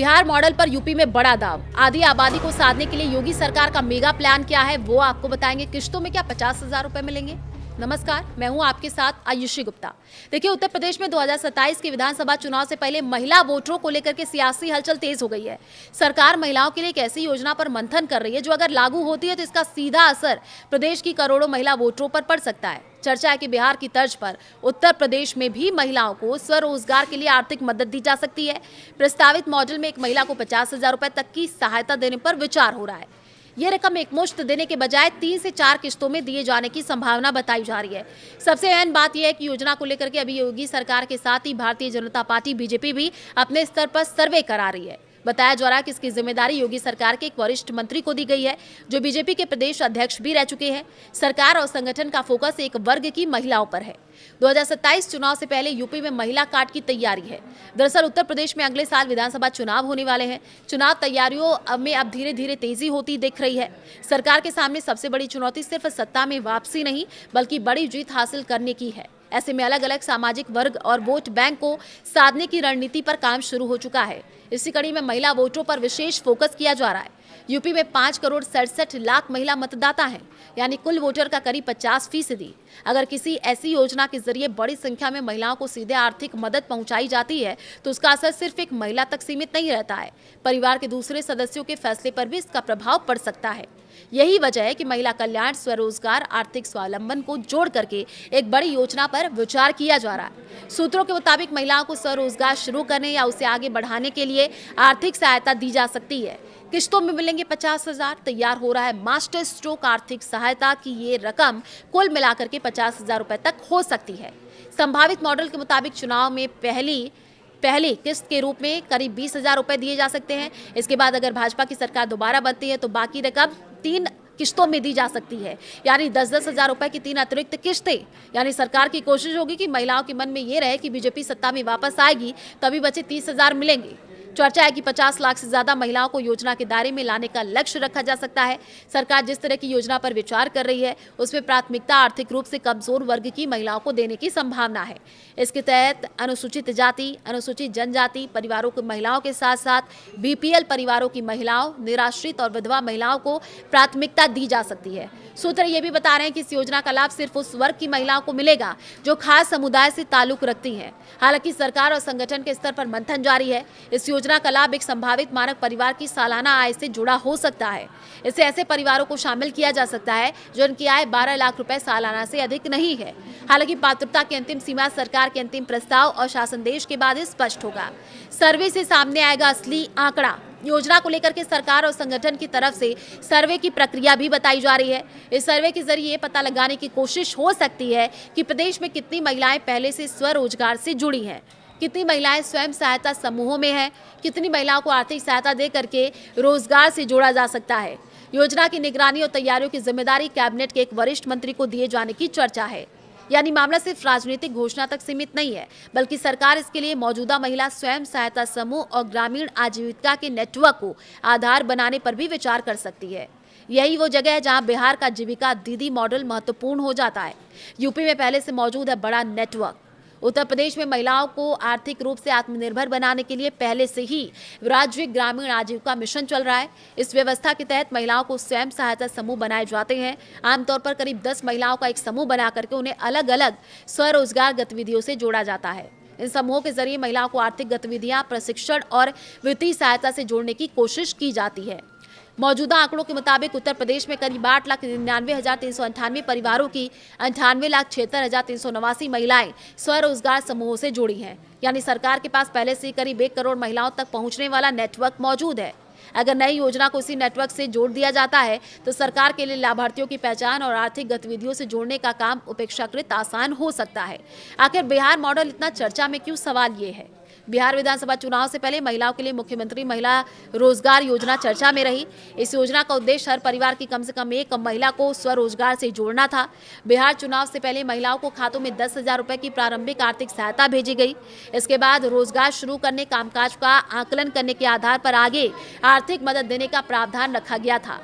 Bihar model पर UP में बड़ा दाव। आधी आबादी को साधने के लिए योगी सरकार का मेगा प्लान क्या है वो आपको बताएंगे। किश्तों में क्या 50,000 रुपए मिलेंगे? नमस्कार, मैं हूं आपके साथ आयुषी गुप्ता। देखिए, उत्तर प्रदेश में 2027 के विधानसभा चुनाव से पहले महिला वोटरों को लेकर के सियासी हलचल तेज हो गई है। सरकार महिलाओं के लिए एक ऐसी योजना पर मंथन कर रही है जो अगर लागू होती है तो इसका सीधा असर प्रदेश की करोड़ों महिला वोटरों पर पड़ सकता है। चर्चा है कि बिहार की तर्ज पर उत्तर प्रदेश में भी महिलाओं को स्वरोजगार के लिए आर्थिक मदद दी जा सकती है। प्रस्तावित मॉडल में एक महिला को 50,000 रुपए तक की सहायता देने पर विचार हो रहा है। ये रकम एकमुश्त देने के बजाय 3 से 4 किस्तों में दिए जाने की संभावना बताई जा रही है। सबसे अहम बात यह है कि योजना को लेकर के अभी योगी सरकार के साथ ही भारतीय जनता पार्टी बीजेपी भी अपने स्तर पर सर्वे करा रही है। बताया जा रहा है कि इसकी जिम्मेदारी योगी सरकार के एक वरिष्ठ मंत्री को दी गई है जो बीजेपी के प्रदेश अध्यक्ष भी रह चुके हैं। सरकार और संगठन का फोकस एक वर्ग की महिलाओं पर है। 2027 चुनाव से पहले यूपी में महिला कार्ड की तैयारी है। दरअसल उत्तर प्रदेश में अगले साल विधानसभा चुनाव होने वाले हैं। चुनाव तैयारियों में अब धीरे धीरे तेजी होती दिख रही है। सरकार के सामने सबसे बड़ी चुनौती सिर्फ सत्ता में वापसी नहीं बल्कि बड़ी जीत हासिल करने की है। ऐसे में अलग अलग सामाजिक वर्ग और वोट बैंक को साधने की रणनीति पर काम शुरू हो चुका है। इसी कड़ी में महिला वोटरों पर विशेष फोकस किया जा रहा है। यूपी में 5 करोड़ 67 लाख महिला मतदाता हैं, यानी कुल वोटर का करीब 50%। अगर किसी ऐसी योजना के जरिए बड़ी संख्या में महिलाओं को सीधे आर्थिक मदद पहुंचाई जाती है तो उसका असर सिर्फ एक महिला तक सीमित नहीं रहता है, परिवार के दूसरे सदस्यों के फैसले पर भी इसका प्रभाव पड़ सकता है। यही वजह है कि महिला कल्याण, स्वरोजगार, आर्थिक स्वावलंबन को जोड़ करके एक बड़ी योजना पर विचार किया जा रहा है। सूत्रों के मुताबिक महिलाओं को स्वरोजगार शुरू करने या उसे आगे बढ़ाने के लिए आर्थिक सहायता दी जा सकती है। किस्तों में मिलेंगे 50,000। तैयार हो रहा है मास्टर स्ट्रोक आर्थिक सहायता की ये रकम कुल मिलाकर के 50,000 रुपए तक हो सकती है। संभावित मॉडल के मुताबिक चुनाव में पहली किस्त के रूप में करीब 20,000 रुपए दिए जा सकते हैं। इसके बाद अगर भाजपा की सरकार दोबारा बनती है तो बाकी रकम 3 किस्तों में दी जा सकती है, यानी 10-10 हजार रुपए की 3 अतिरिक्त किस्तें। यानी सरकार की कोशिश होगी कि महिलाओं के मन में ये रहे कि बीजेपी सत्ता में वापस आएगी तभी बचे 30,000 मिलेंगे। चर्चा है कि 50 लाख से ज्यादा महिलाओं को योजना के दायरे में लाने का लक्ष्य रखा जा सकता है। सरकार जिस तरह की योजना पर विचार कर रही है उसमें प्राथमिकता आर्थिक रूप से कमजोर वर्ग की महिलाओं को देने की संभावना है। इसके तहत अनुसूचित जाति, अनुसूचित जनजाति परिवारों की महिलाओं के साथ साथ बीपीएल परिवारों की महिलाओं, निराश्रित और विधवा महिलाओं को प्राथमिकता दी जा सकती है। सूत्र ये भी बता रहे हैं कि इस योजना का लाभ सिर्फ उस वर्ग की महिलाओं को मिलेगा जो खास समुदाय से ताल्लुक रखती हैं। हालांकि सरकार और संगठन के स्तर पर मंथन जारी है। इस योजना का लाभ एक संभावित मानक परिवार की सालाना आय से जुड़ा हो सकता है। इससे ऐसे परिवारों को शामिल किया जा सकता है जिनकी आय 12 लाख रुपए सालाना से अधिक नहीं है। हालांकि पात्रता की अंतिम सीमा सरकार के अंतिम प्रस्ताव और शासनादेश के बाद ही स्पष्ट होगा। सर्वे से सामने आएगा असली आंकड़ा। योजना को लेकर के सरकार और संगठन की तरफ से सर्वे की प्रक्रिया भी बताई जा रही है। इस सर्वे के जरिए ये पता लगाने की कोशिश हो सकती है कि प्रदेश में कितनी महिलाएं पहले से स्वरोजगार से जुड़ी हैं, कितनी महिलाएं स्वयं सहायता समूहों में हैं, कितनी महिलाओं को आर्थिक सहायता दे करके रोजगार से जोड़ा जा सकता है। योजना की निगरानी और तैयारियों की जिम्मेदारी कैबिनेट के एक वरिष्ठ मंत्री को दिए जाने की चर्चा है। यानी मामला सिर्फ राजनीतिक घोषणा तक सीमित नहीं है बल्कि सरकार इसके लिए मौजूदा महिला स्वयं सहायता समूह और ग्रामीण आजीविका के नेटवर्क को आधार बनाने पर भी विचार कर सकती है। यही वो जगह है जहां बिहार का जीविका दीदी मॉडल महत्वपूर्ण हो जाता है। यूपी में पहले से मौजूद है बड़ा नेटवर्क। उत्तर प्रदेश में महिलाओं को आर्थिक रूप से आत्मनिर्भर बनाने के लिए पहले से ही राज्य ग्रामीण आजीविका मिशन चल रहा है। इस व्यवस्था के तहत महिलाओं को स्वयं सहायता समूह बनाए जाते हैं। आमतौर पर करीब 10 महिलाओं का एक समूह बना करके उन्हें अलग अलग स्वरोजगार गतिविधियों से जोड़ा जाता है। इन समूहों के जरिए महिलाओं को आर्थिक गतिविधियां, प्रशिक्षण और वित्तीय सहायता से जोड़ने की कोशिश की जाती है। मौजूदा आंकड़ों के मुताबिक उत्तर प्रदेश में करीब 8,99,398 परिवारों की 98,76,389 महिलाएं स्वरोजगार समूहों से जुड़ी हैं। यानी सरकार के पास पहले से करीब 1 करोड़ महिलाओं तक पहुंचने वाला नेटवर्क मौजूद है। अगर नई योजना को इसी नेटवर्क से जोड़ दिया जाता है तो सरकार के लिए लाभार्थियों की पहचान और आर्थिक गतिविधियों से जोड़ने का काम अपेक्षाकृत आसान हो सकता है। आखिर बिहार मॉडल इतना चर्चा में क्यों? सवाल ये है। बिहार विधानसभा चुनाव से पहले महिलाओं के लिए मुख्यमंत्री महिला रोजगार योजना चर्चा में रही। इस योजना का उद्देश्य हर परिवार की कम से कम एक महिला को स्वरोजगार से जोड़ना था। बिहार चुनाव से पहले महिलाओं को खातों में 10,000 रुपए की प्रारंभिक आर्थिक सहायता भेजी गई। इसके बाद रोजगार शुरू करने, कामकाज का आकलन करने के आधार पर आगे आर्थिक मदद देने का प्रावधान रखा गया था।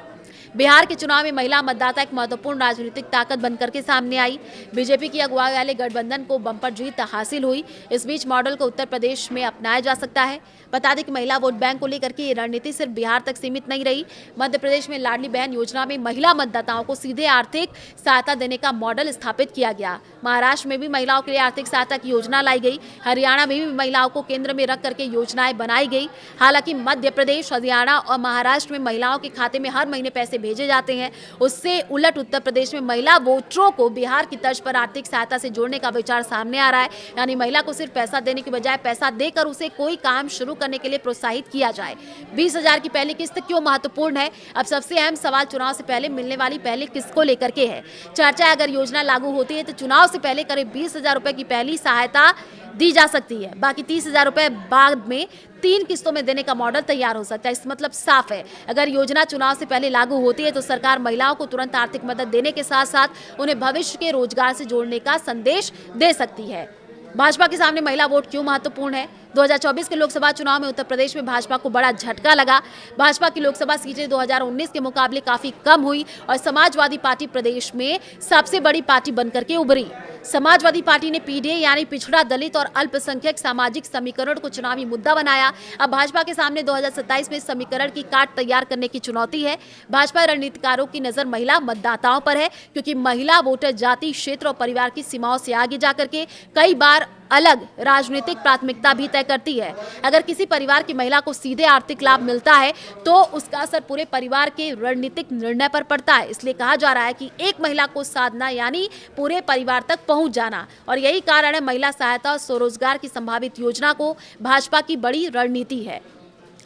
बिहार के चुनाव में महिला मतदाता एक महत्वपूर्ण राजनीतिक ताकत बनकर के सामने आई। बीजेपी की अगुवाई वाले गठबंधन को बंपर जीत हासिल हुई। इस बीच मॉडल को उत्तर प्रदेश में अपनाया जा सकता है। बता दें कि महिला वोट बैंक को लेकर के ये रणनीति सिर्फ बिहार तक सीमित नहीं रही। मध्य प्रदेश में लाडली बहन योजना में महिला मतदाताओं को सीधे आर्थिक सहायता देने का मॉडल स्थापित किया गया। महाराष्ट्र में भी महिलाओं के लिए आर्थिक सहायता की योजना लाई गई। हरियाणा में भी महिलाओं को केंद्र में रख करके योजनाएं बनाई गई। हालांकि मध्य प्रदेश, हरियाणा और महाराष्ट्र में महिलाओं के खाते में हर महीने पैसे भेजे जाते हैं। उससे उलट उत्तर प्रदेश में महिला वोटरों को बिहार की तर्ज पर आर्थिक सहायता से जोड़ने का विचार सामने आ रहा है। यानी महिला को सिर्फ पैसा देने की बजाय पैसा देकर उसे कोई काम शुरू करने के लिए प्रोत्साहित किया जाए। 20,000 की पहली किस्त क्यों महत्वपूर्ण है? अब सबसे अहम सवाल चुनाव से पहले मिलने वाली पहली किस्त को लेकर के है। चर्चा अगर योजना लागू होती है तो चुनाव से पहले करीब 20,000 रुपए की पहली सहायता दी जा सकती है। बाकी 30,000 रुपए बाद में 3 किस्तों में देने का मॉडल तैयार हो सकता है। इस मतलब साफ है, अगर योजना चुनाव से पहले लागू होती है तो सरकार महिलाओं को तुरंत आर्थिक मदद देने के साथ साथ उन्हें भविष्य के रोजगार से जोड़ने का संदेश दे सकती है। भाजपा के सामने महिला वोट क्यों महत्वपूर्ण है? 2024 के लोकसभा चुनाव में उत्तर प्रदेश में भाजपा को बड़ा झटका लगा। भाजपा की लोकसभा सीटें 2019 के मुकाबले काफी कम हुई और समाजवादी पार्टी प्रदेश में सबसे बड़ी पार्टी बनकर के उभरी। समाजवादी पार्टी ने पीडीए यानी पिछड़ा, दलित और अल्पसंख्यक सामाजिक समीकरण को चुनावी मुद्दा बनाया। अब भाजपा के सामने 2027 में समीकरण की काट तैयार करने की चुनौती है। भाजपा रणनीतिकारों की नजर महिला मतदाताओं पर है, क्योंकि महिला वोटर जाति, क्षेत्र और परिवार की सीमाओं से आगे जाकर के कई बार अलग राजनीतिक प्राथमिकता भी तय करती है। अगर किसी परिवार की महिला को सीधे आर्थिक लाभ मिलता है तो उसका असर पूरे परिवार के रणनीतिक निर्णय पर पड़ता है। इसलिए कहा जा रहा है कि एक महिला को साधना यानी पूरे परिवार तक पहुंच जाना, और यही कारण है महिला सहायता और स्वरोजगार की संभावित योजना को भाजपा की बड़ी रणनीति है।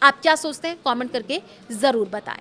आप क्या सोचते हैं? कमेंट करके जरूर बताएं।